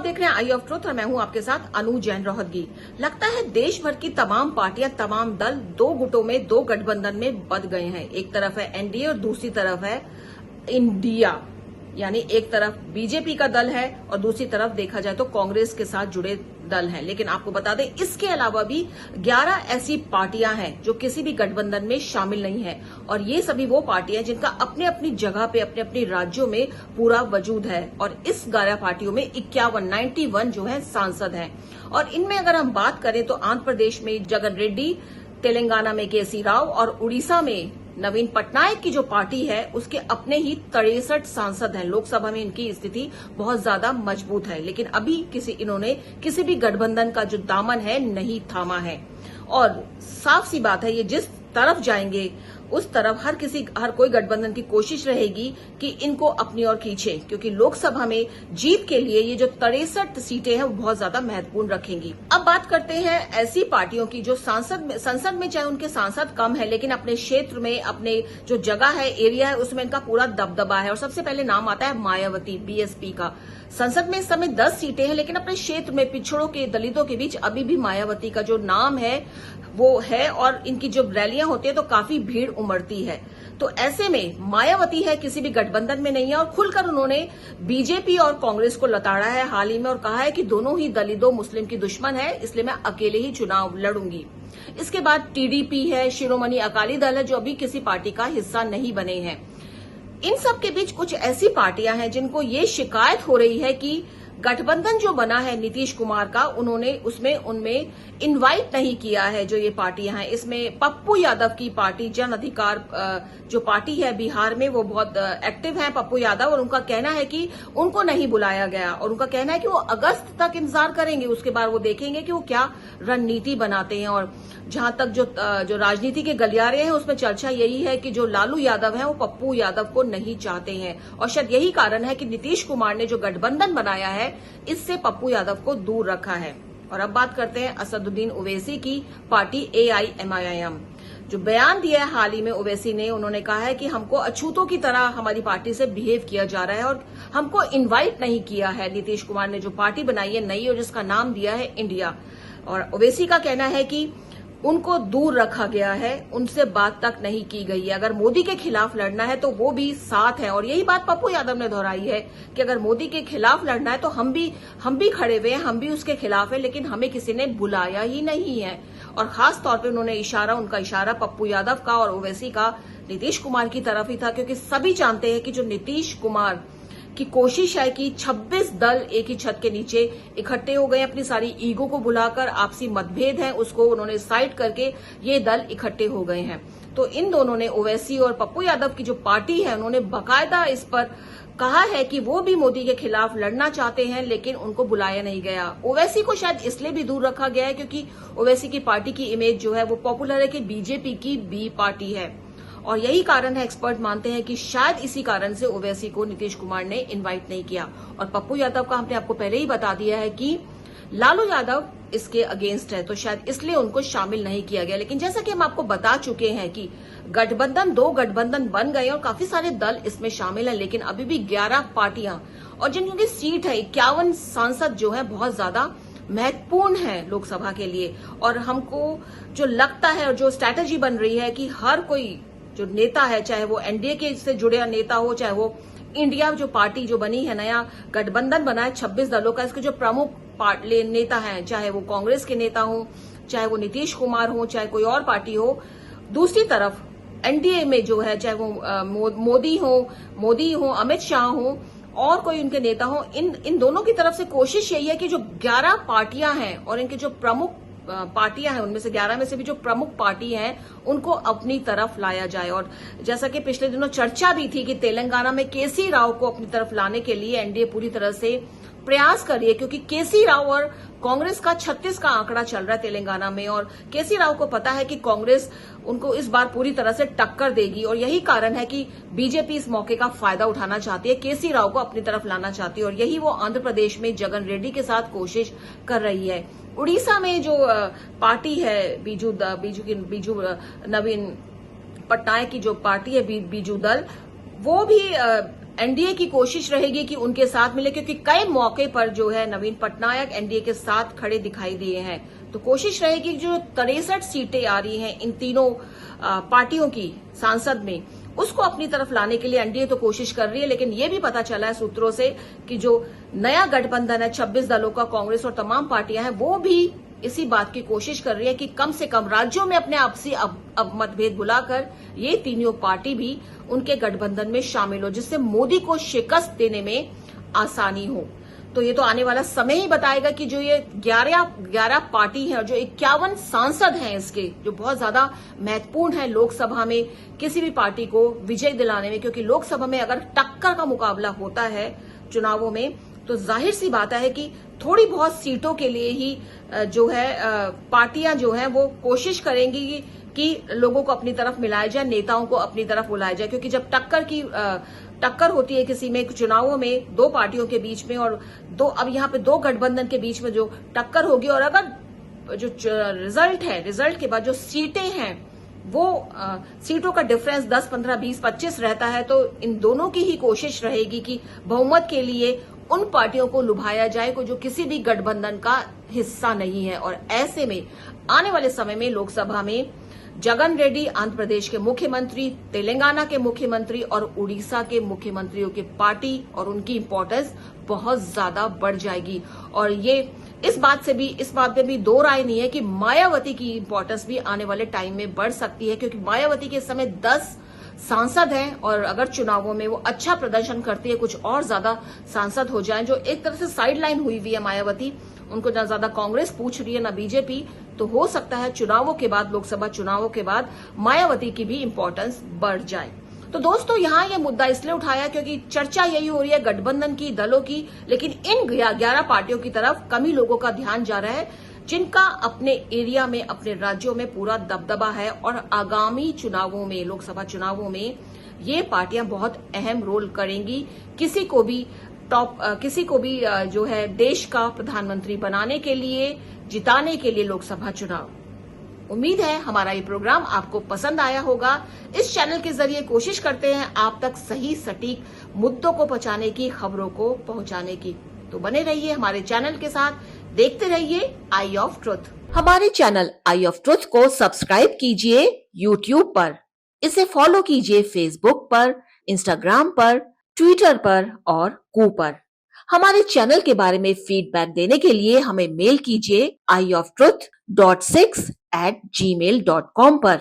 देख रहे हैं आई ऑफ ट्रुथ और मैं हूं आपके साथ अनु जैन रोहतगी। लगता है देश भर की तमाम पार्टियां, तमाम दल दो गुटों में, दो गठबंधन में बंध गए हैं। एक तरफ है एनडीए और दूसरी तरफ है इंडिया, यानी एक तरफ बीजेपी का दल है और दूसरी तरफ देखा जाए तो कांग्रेस के साथ जुड़े दल हैं। लेकिन आपको बता दें, इसके अलावा भी 11 ऐसी पार्टियां हैं जो किसी भी गठबंधन में शामिल नहीं है, और ये सभी वो पार्टियां जिनका अपने अपनी जगह पे, अपने अपने राज्यों में पूरा वजूद है। और इस 11 पार्टियों में 91 जो है सांसद हैं। और इनमें अगर हम बात करें तो आंध्र प्रदेश में जगन रेड्डी, तेलंगाना में केसी राव और उड़ीसा में नवीन पटनायक की जो पार्टी है उसके अपने ही 63 सांसद हैं। लोकसभा में इनकी स्थिति बहुत ज्यादा मजबूत है, लेकिन अभी इन्होंने किसी भी गठबंधन का जो दामन है नहीं थामा है। और साफ सी बात है, ये जिस तरफ जाएंगे उस तरफ हर कोई गठबंधन की कोशिश रहेगी कि इनको अपनी ओर खींचे, क्योंकि लोकसभा में जीत के लिए ये जो 63 सीटें हैं वो बहुत ज्यादा महत्वपूर्ण रखेंगी। अब बात करते हैं ऐसी पार्टियों की जो संसद में चाहे उनके सांसद कम है, लेकिन अपने क्षेत्र में, अपने जो जगह है, एरिया है, उसमें इनका पूरा दबदबा है। और सबसे पहले नाम आता है मायावती, बीएसपी का। संसद में इस समय 10 सीटें हैं, लेकिन अपने क्षेत्र में पिछड़ों के, दलितों के बीच अभी भी मायावती का जो नाम है वो है, और इनकी जो रैलियां होती है तो काफी भीड़ उमड़ती है। तो ऐसे में मायावती है, किसी भी गठबंधन में नहीं है, और खुलकर उन्होंने बीजेपी और कांग्रेस को लताड़ा है हाल ही में, और कहा है कि दोनों ही दलितों मुस्लिम की दुश्मन है, इसलिए मैं अकेले ही चुनाव लड़ूंगी। इसके बाद टीडीपी है, शिरोमणि अकाली दल है, जो अभी किसी पार्टी का हिस्सा नहीं बने हैं। इन सब के बीच कुछ ऐसी पार्टियां हैं जिनको ये शिकायत हो रही है कि गठबंधन जो बना है नीतीश कुमार का, उन्होंने उनमें इनवाइट नहीं किया है। जो ये पार्टियां हैं, इसमें पप्पू यादव की पार्टी जन अधिकार जो पार्टी है बिहार में, वो बहुत एक्टिव है पप्पू यादव, और उनका कहना है कि उनको नहीं बुलाया गया, और उनका कहना है कि वो अगस्त तक इंतजार करेंगे, उसके बाद वो देखेंगे कि वो क्या रणनीति बनाते हैं। और जहां तक जो राजनीति के गलियारे हैं उसमें चर्चा यही है कि जो लालू यादव है वो पप्पू यादव को नहीं चाहते हैं, और शायद यही कारण है कि नीतीश कुमार ने जो गठबंधन बनाया है इससे पप्पू यादव को दूर रखा है। और अब बात करते हैं असदुद्दीन ओवैसी की पार्टी AIMIM। जो बयान दिया है हाल ही में ओवैसी ने, उन्होंने कहा है कि हमको अछूतों की तरह हमारी पार्टी से बिहेव किया जा रहा है और हमको इनवाइट नहीं किया है नीतीश कुमार ने जो पार्टी बनाई है नई, और जिसका नाम दिया है इंडिया। और ओवैसी का कहना है कि उनको दूर रखा गया है, उनसे बात तक नहीं की गई है। अगर मोदी के खिलाफ लड़ना है तो वो भी साथ है, और यही बात पप्पू यादव ने दोहराई है कि अगर मोदी के खिलाफ लड़ना है तो हम भी खड़े हुए हैं, हम भी उसके खिलाफ है, लेकिन हमें किसी ने बुलाया ही नहीं है। और खास तौर पे उनका इशारा पप्पू यादव का और ओवैसी का नीतीश कुमार की तरफ ही था, क्योंकि सभी जानते हैं कि जो नीतीश कुमार की कोशिश है कि 26 दल एक ही छत के नीचे इकट्ठे हो गए, अपनी सारी ईगो को बुलाकर, आपसी मतभेद हैं उसको उन्होंने साइड करके ये दल इकट्ठे हो गए हैं। तो इन दोनों ने, ओवैसी और पप्पू यादव की जो पार्टी है, उन्होंने बाकायदा इस पर कहा है कि वो भी मोदी के खिलाफ लड़ना चाहते हैं, लेकिन उनको बुलाया नहीं गया। ओवैसी को शायद इसलिए भी दूर रखा गया है क्योंकि ओवैसी की पार्टी की इमेज जो है वो पॉपुलर है कि बीजेपी की बी पार्टी है, और यही कारण है, एक्सपर्ट मानते हैं कि शायद इसी कारण से ओवैसी को नीतीश कुमार ने इनवाइट नहीं किया। और पप्पू यादव का हमने आपको पहले ही बता दिया है कि लालू यादव इसके अगेंस्ट है, तो शायद इसलिए उनको शामिल नहीं किया गया। लेकिन जैसा कि हम आपको बता चुके हैं कि दो गठबंधन बन गए और काफी सारे दल इसमें शामिल हैं, लेकिन अभी भी 11 पार्टियां, और जिनकी सीट है 51 सांसद जो है बहुत ज्यादा महत्वपूर्ण है लोकसभा के लिए। और हमको जो लगता है और जो स्ट्रैटेजी बन रही है कि हर कोई जो नेता है, चाहे वो एनडीए के से जुड़े नेता हो, चाहे वो इंडिया जो पार्टी जो बनी है, नया गठबंधन बना है 26 दलों का, इसके जो प्रमुख नेता हैं, चाहे वो कांग्रेस के नेता हो, चाहे वो नीतीश कुमार हो, चाहे कोई और पार्टी हो, दूसरी तरफ एनडीए में जो है, चाहे वो मोदी हो, अमित शाह हो, और कोई उनके नेता हो, इन दोनों की तरफ से कोशिश यही है कि जो 11 पार्टियां हैं और इनके जो प्रमुख पार्टियां हैं, उनमें से 11 में से भी जो प्रमुख पार्टी हैं उनको अपनी तरफ लाया जाए। और जैसा कि पिछले दिनों चर्चा भी थी कि तेलंगाना में केसी राव को अपनी तरफ लाने के लिए एनडीए पूरी तरह से प्रयास कर रही है, क्योंकि केसी राव और कांग्रेस का 36 का आंकड़ा चल रहा है तेलंगाना में, और केसी राव को पता है कि कांग्रेस उनको इस बार पूरी तरह से टक्कर देगी, और यही कारण है कि बीजेपी इस मौके का फायदा उठाना चाहती है, केसी राव को अपनी तरफ लाना चाहती है, और यही वो आंध्र प्रदेश में जगन रेड्डी के साथ कोशिश कर रही है। उड़ीसा में जो पार्टी है बीजू नवीन पटनायक की जो पार्टी है बीजू दल, वो भी एनडीए की कोशिश रहेगी कि उनके साथ मिले, क्योंकि कई मौके पर जो है नवीन पटनायक एनडीए के साथ खड़े दिखाई दिए हैं। तो कोशिश रहेगी जो 63 सीटें आ रही हैं इन तीनों पार्टियों की सांसद में, उसको अपनी तरफ लाने के लिए एनडीए तो कोशिश कर रही है। लेकिन ये भी पता चला है सूत्रों से कि जो नया गठबंधन है 26 दलों का, कांग्रेस और तमाम पार्टियां हैं, वो भी इसी बात की कोशिश कर रही है कि कम से कम राज्यों में अपने आपसी अब मतभेद बुलाकर ये तीनों पार्टी भी उनके गठबंधन में शामिल हो, जिससे मोदी को शिकस्त देने में आसानी हो। तो ये तो आने वाला समय ही बताएगा कि जो ये 11 पार्टी है और जो 51 सांसद हैं इसके, जो बहुत ज्यादा महत्वपूर्ण है लोकसभा में किसी भी पार्टी को विजय दिलाने में, क्योंकि लोकसभा में अगर टक्कर का मुकाबला होता है चुनावों में तो जाहिर सी बात है कि थोड़ी बहुत सीटों के लिए ही जो है पार्टियां जो हैं वो कोशिश करेंगी कि लोगों को अपनी तरफ मिलाया जाए, नेताओं को अपनी तरफ बुलाया जाए। क्योंकि जब टक्कर होती है किसी में चुनावों में दो पार्टियों के बीच में, और अब यहाँ पे दो गठबंधन के बीच में जो टक्कर होगी, और अगर जो रिजल्ट के बाद जो सीटें हैं वो सीटों का डिफरेंस 10, 15, 20, 25 रहता है, तो इन दोनों की ही कोशिश रहेगी कि बहुमत के लिए उन पार्टियों को लुभाया जाए को जो किसी भी गठबंधन का हिस्सा नहीं है। और ऐसे में आने वाले समय में लोकसभा में जगन रेड्डी आंध्र प्रदेश के मुख्यमंत्री, तेलंगाना के मुख्यमंत्री और उड़ीसा के मुख्यमंत्रियों की पार्टी और उनकी इंपॉर्टेंस बहुत ज्यादा बढ़ जाएगी। और ये इस बात में भी दो राय नहीं है कि मायावती की इंपॉर्टेंस भी आने वाले टाइम में बढ़ सकती है, क्योंकि मायावती के इस समय 10 सांसद हैं, और अगर चुनावों में वो अच्छा प्रदर्शन करती है, कुछ और ज्यादा सांसद हो जाएं, जो एक तरह से साइडलाइन हुई हुई है मायावती, उनको ना ज्यादा कांग्रेस पूछ रही है ना बीजेपी, तो हो सकता है चुनावों के बाद, लोकसभा चुनावों के बाद मायावती की भी इंपॉर्टेंस बढ़ जाए। तो दोस्तों यहाँ ये मुद्दा इसलिए उठाया क्योंकि चर्चा यही हो रही है गठबंधन की, दलों की, लेकिन इन 11 पार्टियों की तरफ कम ही लोगों का ध्यान जा रहा है जिनका अपने एरिया में, अपने राज्यों में पूरा दबदबा है। और आगामी चुनावों में, लोकसभा चुनावों में ये पार्टियां बहुत अहम रोल करेंगी, किसी को भी जो है देश का प्रधानमंत्री बनाने के लिए, जिताने के लिए लोकसभा चुनाव। उम्मीद है हमारा ये प्रोग्राम आपको पसंद आया होगा। इस चैनल के जरिए कोशिश करते हैं आप तक सही सटीक मुद्दों को पहुंचाने की, खबरों को पहुंचाने की। तो बने रहिए हमारे चैनल के साथ, देखते रहिए आई ऑफ ट्रुथ। हमारे चैनल आई ऑफ ट्रुथ को सब्सक्राइब कीजिए यूट्यूब पर, इसे फॉलो कीजिए फेसबुक पर, इंस्टाग्राम पर, ट्विटर पर और कू पर। हमारे चैनल के बारे में फीडबैक देने के लिए हमें मेल कीजिए ioftruth.6@gmail.com पर।